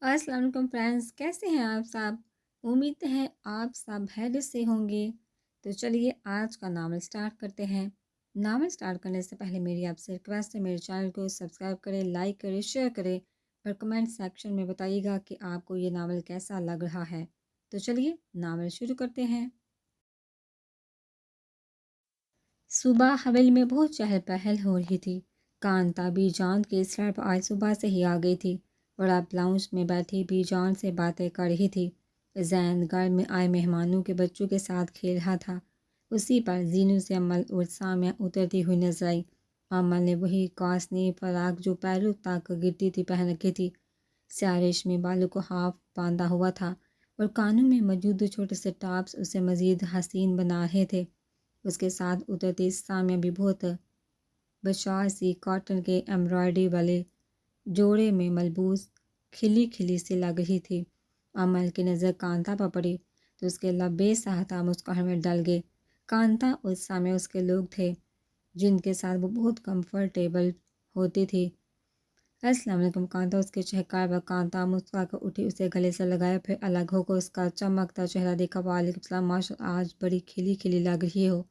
السلام علیکم فرینڈس، کیسے ہیں آپ سب؟ امید ہے آپ سب خیریت سے ہوں گے۔ تو چلیے آج کا ناول سٹارٹ کرتے ہیں۔ ناول سٹارٹ کرنے سے پہلے میری آپ سے ریکویسٹ ہے، میرے چینل کو سبسکرائب کریں، لائک کریں، شیئر کریں اور کمنٹ سیکشن میں بتائیے گا کہ آپ کو یہ ناول کیسا لگ رہا ہے۔ تو چلیے ناول شروع کرتے ہیں۔ صبح حویلی میں بہت چہل پہل ہو رہی تھی۔ کانتا بی جان کے اس پر آج صبح سے ہی آ گئی تھی اور اب لاؤنج میں بیٹھی بی جان سے باتیں کر رہی تھی۔ زین گھر میں آئے مہمانوں کے بچوں کے ساتھ کھیل رہا تھا۔ اسی پر زینو سے امل اور سامیہ اترتی ہوئی نظر آئی۔ امل نے وہی کاسنی فراق جو پیروں تک گرتی تھی پہن رکھی تھی۔ سیاہ ریشمی بالوں کو ہاف باندھا ہوا تھا اور کانوں میں موجود چھوٹے سے ٹاپس اسے مزید حسین بنا رہے تھے۔ اس کے ساتھ اترتی سامیہ بھی بہت بشار سی کاٹن کے ایمبرائڈری والے جوڑے میں ملبوس کھلی کھلی سی لگ رہی تھی۔ امل کی نظر کانتا پر پڑی تو اس کے لب بے ساختہ مسکراہٹ میں ڈل گئے۔ کانتا اور سامیہ اس کے لوگ تھے جن کے ساتھ وہ بہت کمفرٹیبل ہوتی تھی۔ السلام علیکم کانتا، اس کے چہکار پر کانتا مسکرا کر اٹھی، اسے گلے سے لگایا، پھر الگ ہو کر اس کا چمکتا چہرہ دیکھا۔ وعلیکم السلام، ماشاء اللہ آج بڑی کھلی کھلی لگ رہی ہو۔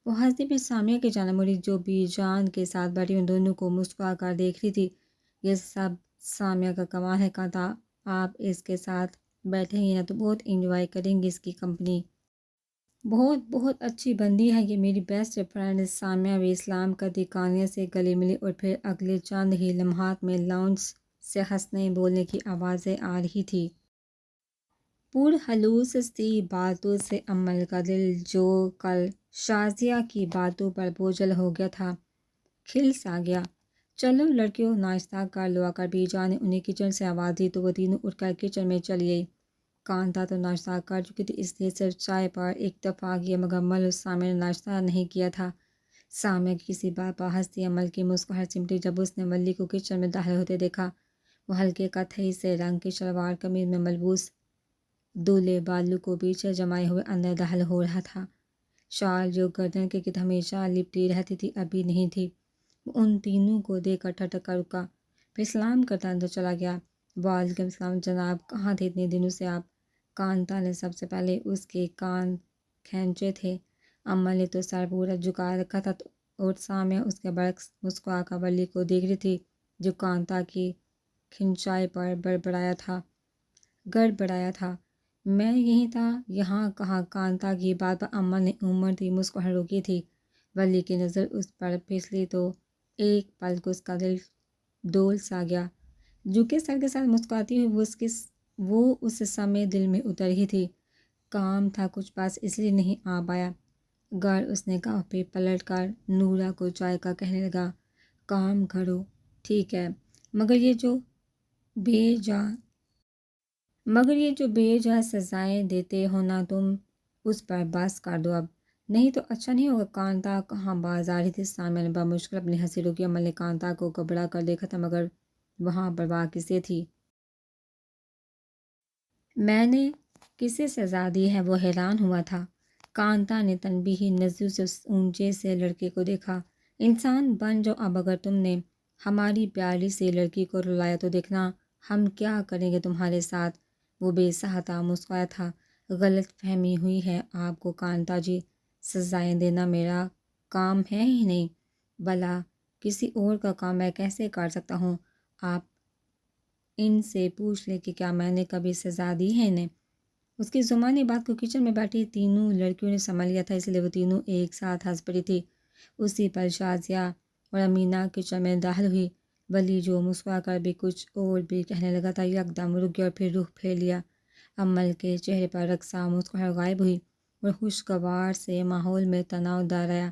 وہ ہنستی پھر سامیہ کی جانب مڑی جو بی جان کے ساتھ بیٹھی ان دونوں کو مسکرا کر دیکھ رہی تھی۔ یہ سب سامیہ کا کمال ہے کانتا، آپ اس کے ساتھ بیٹھیں گی نا تو بہت انجوائے کریں گی اس کی کمپنی۔ بہت بہت اچھی بندی ہے یہ میری بیسٹ فرینڈ سامیہ بھی اسلام کا دکانیہ سے گلے ملی اور پھر اگلے چند ہی لمحات میں لاؤنج سے ہنسنے بولنے کی آوازیں آ رہی تھی۔ پرخلوص سی باتوں سے امل کا دل جو کل شازیہ کی باتوں پر بوجھل ہو گیا تھا کھل سا گیا۔ چلو لڑکیوں ناشتہ کر لو، آ کر بی جان نے انہیں کچن سے آواز دی تو وہ تینوں اٹھ کر کچن میں چلی گئی۔ کانتا تو ناشتہ کر چکی تھی، اس لیے صرف چائے پر اکتفا کیا، مگر امل اور سامیہ نے ناشتہ نہیں کیا تھا۔ سامیہ کی کسی بات پر ہنستی امل کی مسکراہٹ سمٹی جب اس نے ولی کو کچن میں داخل ہوتے دیکھا۔ وہ ہلکے قہوئی سے رنگ کی شلوار قمیض میں ملبوس دولہے بالوں کو پیچھے جمائے ہوئے اندر داخل ہو رہا تھا۔ شال جو گردن کے گرد ہمیشہ لپٹی رہتی تھی ابھی نہیں تھی۔ وہ ان تینوں کو دیکھ کر ٹھٹک کر رکا، پھر سلام کرتا اندر چلا گیا۔ وعلیکم السلام جناب، کہاں تھے اتنے دنوں سے آپ؟ کانتا نے سب سے پہلے اس کے کان کھینچے تھے۔ امل نے تو سر پورا جھکا رکھا تھا اور سامیہ اس کے برعکس مسکرا کر ولی کو دیکھ رہی تھی جو کانتا کی کھنچائی پر گڑبڑایا تھا۔ میں یہی تھا، یہاں کہاں؟ کانتا کی بات پر امل نے امڑتی مسکراہٹ روکی تھی۔ ولی کی نظر اس پر پھسلی تو ایک پل کو اس کا دل ڈول سا گیا۔ جھکے سر کے ساتھ مسکراتی ہوئی وہ اس سمے دل میں اتر ہی تھی۔ کام تھا کچھ، بس اس لیے نہیں آ پایا۔ گر اس نے کہا، پھر پلٹ کر نورا کو چائے کا کہنے لگا، کام کرو ٹھیک ہے، مگر یہ جو بے جا سزائیں دیتے ہو نا تم، اس پر بس کر دو اب، نہیں تو اچھا نہیں ہوگا۔ کانتا کہاں باز آ رہی تھی؟ سامیہ نے بمشکل اپنی ہنسی روکی۔ امل نے کانتا کو گھبرا کر دیکھا تھا مگر وہاں پرواہ کسے تھی؟ میں نے کسے سزا دی ہے؟ وہ حیران ہوا تھا۔ کانتا نے تنبیہی نظروں سے اس اونچے سے لڑکے کو دیکھا۔ انسان بن جاؤ اب، اگر تم نے ہماری پیاری سی لڑکی کو رلایا تو دیکھنا ہم کیا کریں گے تمہارے ساتھ۔ وہ بے ساختہ مسکرایا تھا۔ غلط فہمی ہوئی ہے آپ کو کانتا جی، سزائیں دینا میرا کام ہے ہی نہیں، بھلا کسی اور کا کام میں کیسے کر سکتا ہوں؟ آپ ان سے پوچھ لیں کہ کیا میں نے کبھی سزا دی ہے انہیں؟ اس کی زمانی بات کو کچن میں بیٹھی تینوں لڑکیوں نے سمجھ لیا تھا، اس لیے وہ تینوں ایک ساتھ ہنس پڑی تھی۔ اسی پر شازیہ اور امینا کچن میں داخل ہوئی۔ ولی جو مسکرا کر بھی کچھ اور بھی کہنے لگا تھا، یکدم رک گیا اور پھر رخ پھیر لیا۔ امل کے چہرے پر رقصاں مسکراہٹ غائب ہوئی اور خوشگوار سے ماحول میں تناؤ دار آیا۔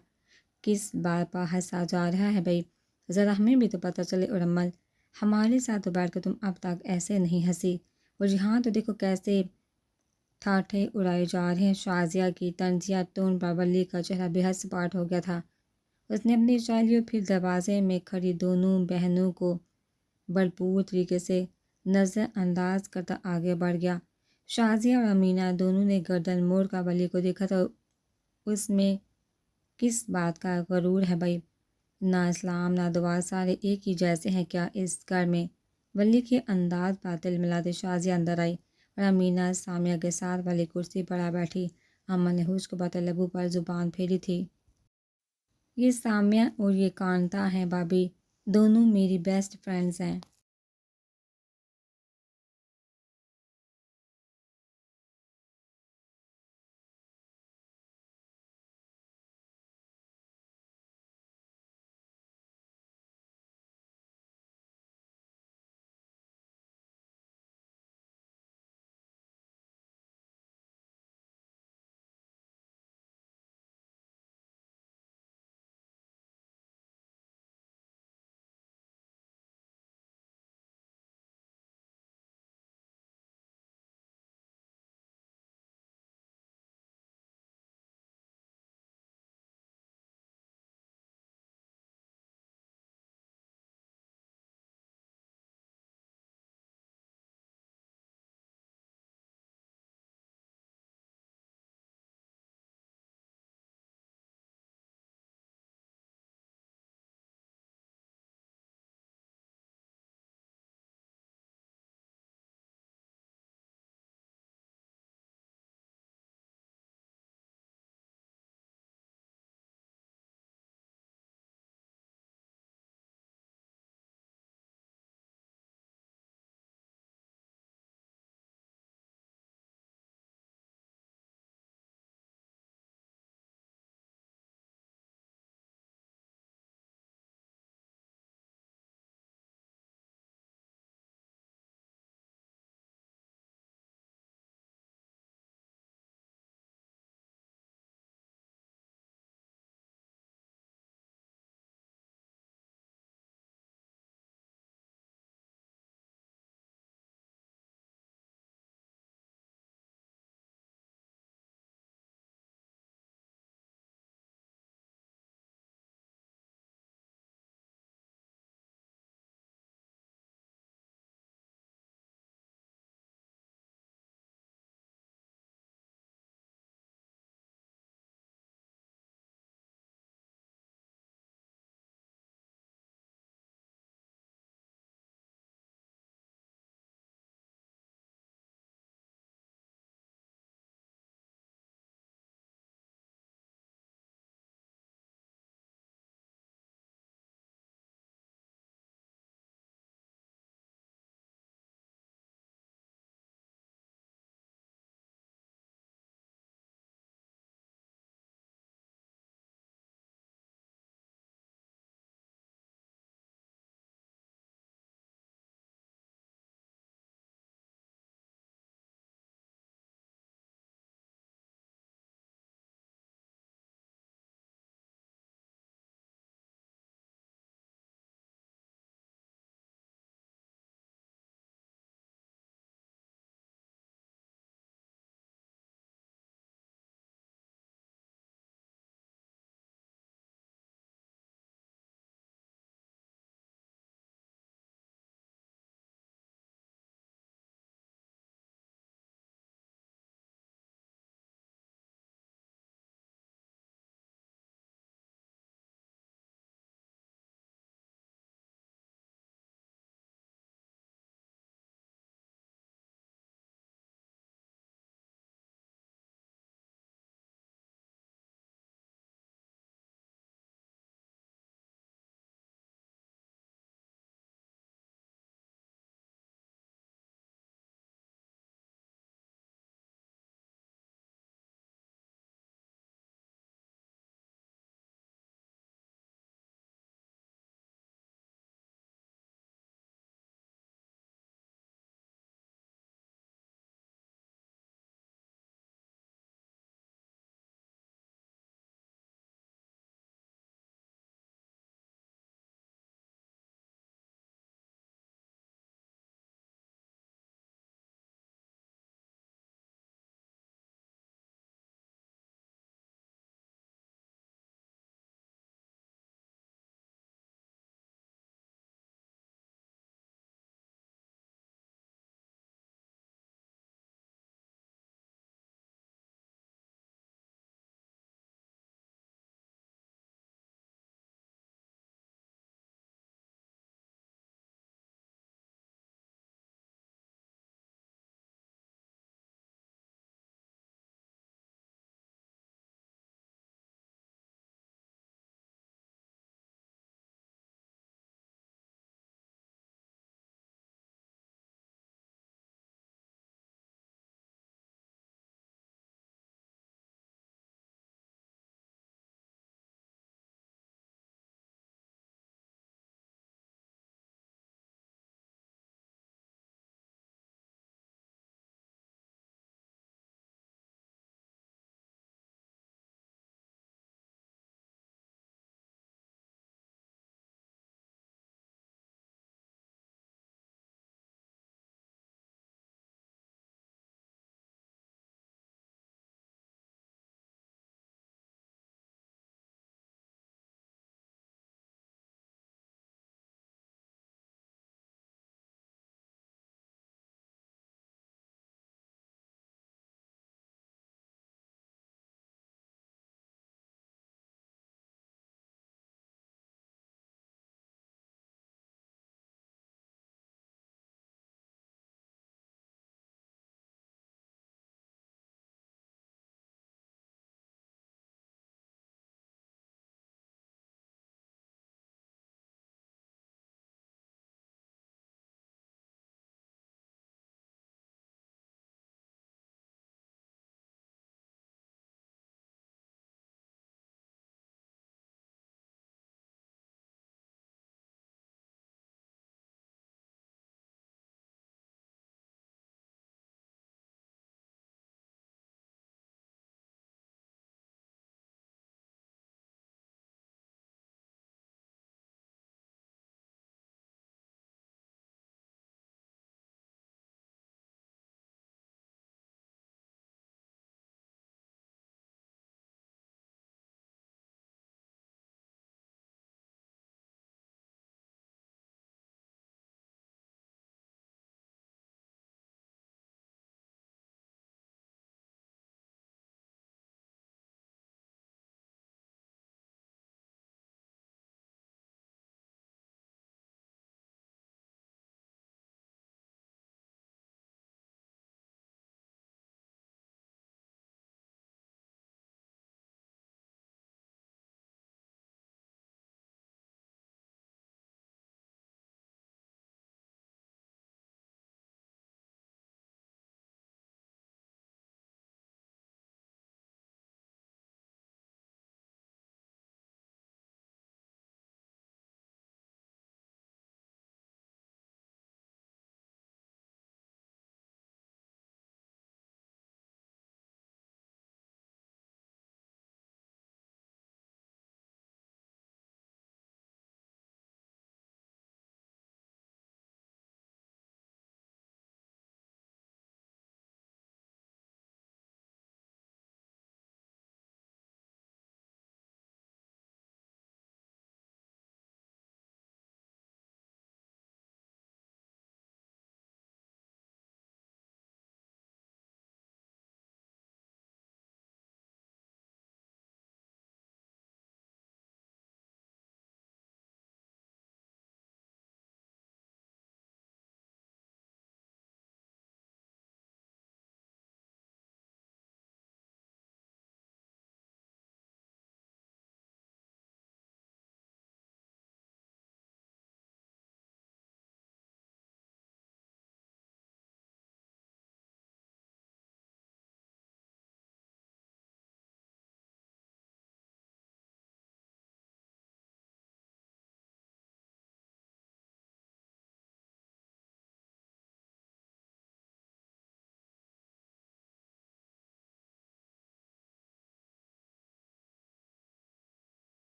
کس بات پر ہنسا جا رہا ہے بھائی؟ ذرا ہمیں بھی تو پتہ چلے۔ اور امل، ہمارے ساتھ تو بیٹھ کر تم اب تک ایسے نہیں ہنسی، اور یہاں تو دیکھو کیسے ٹھاٹھے اڑائے جا رہے ہیں۔ شازیہ کی طنزیہ ٹون پر ولی کا چہرہ بے حد سپاٹ ہو گیا تھا۔ اس نے اپنی چائے لی اور پھر دروازے میں کھڑی دونوں بہنوں کو بھرپور طریقے سے نظر انداز کرتا آگے بڑھ گیا۔ شازیہ اور امینا دونوں نے گردن موڑ کر ولی کو دیکھا تھا۔ اس میں کس بات کا غرور ہے بھائی؟ نہ اسلام نہ دعا، سارے ایک ہی جیسے ہیں کیا اس گھر میں؟ ولی کے انداز پر دل ملاتے شازیہ اندر آئی اور امینہ سامیہ کے ساتھ والی کرسی پر آ بیٹھی۔ اماں نے ہوش کو بات لبوں پر زبان پھیری تھی۔ یہ سامیہ اور یہ کانتا ہیں بھابھی، دونوں میری بیسٹ فرینڈز ہیں۔